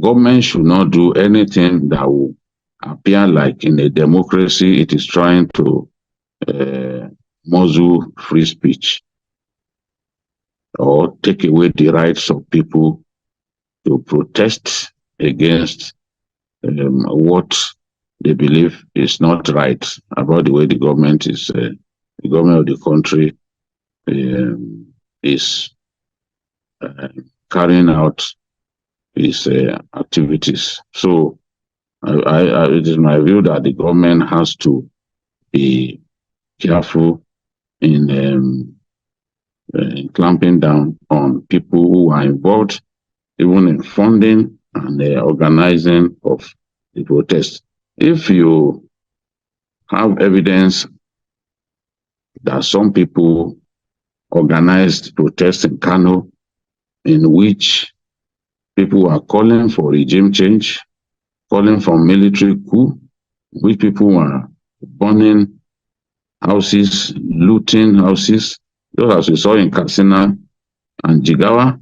Government should not do anything that will appear like in a democracy it is trying to muzzle free speech or take away the rights of people to protest against what they believe is not right about the way the government the government of the country is carrying out its activities. So it is my view that the government has to be careful in clamping down on people who are involved, even in funding and organizing of the protest. If you have evidence that some people organized protests in Kano in which people are calling for regime change, calling for military coup, which people are burning houses, looting houses, just as we saw in Katsina and Jigawa,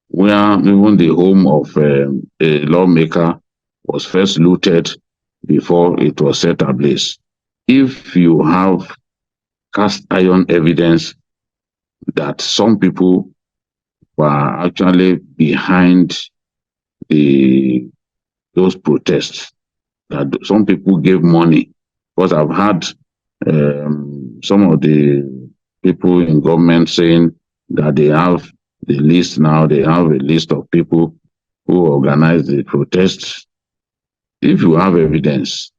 where even the home of a lawmaker was first looted before it was set ablaze. If you have cast iron evidence that some people were actually behind those protests, that some people gave money, because I've had some of the people in government saying that they have the list now, they have a list of people who organized the protests. If you have evidence,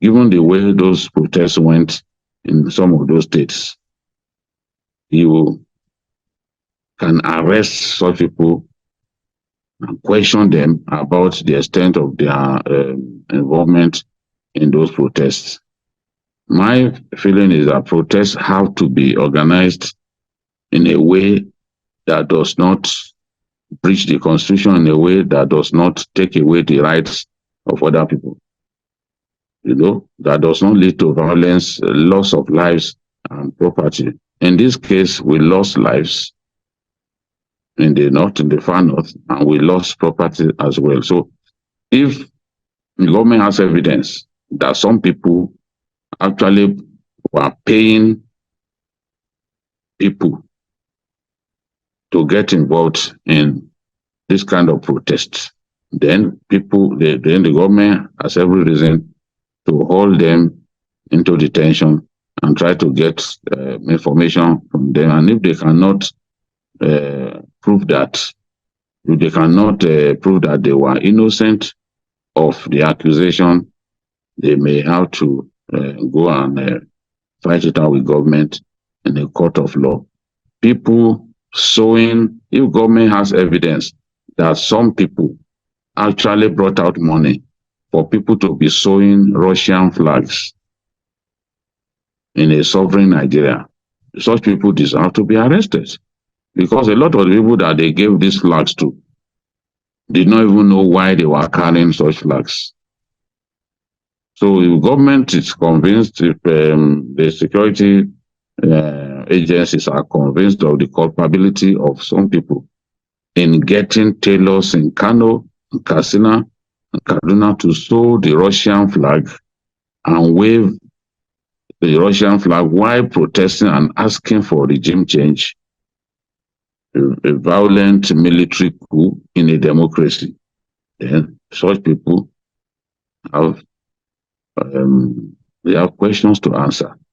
given the way those protests went in some of those states, you can arrest such people and question them about the extent of their involvement in those protests. My feeling is that protests have to be organized in a way that does not breach the Constitution, in a way that does not take away the rights of other people. That does not lead to violence, loss of lives and property. In this case, we lost lives in the north, in the far north, and we lost property as well. So if the government has evidence that some people actually were paying people to get involved in this kind of protests, then the government has every reason to hold them into detention and try to get information from them. And if they cannot prove that, if they cannot prove that they were innocent of the accusation, they may have to go and fight it out with government in a court of law. People sowing, if government has evidence that some people actually brought out money for people to be sowing Russian flags in a sovereign Nigeria, such people deserve to be arrested, because a lot of the people that they gave these flags to did not even know why they were carrying such flags. So if government is convinced, if the security agencies are convinced of the culpability of some people in getting tailors in Kano, Katsina, and Kaduna to sow the Russian flag and wave the Russian flag while protesting and asking for regime change, a violent military coup in a democracy, then such people have they have questions to answer.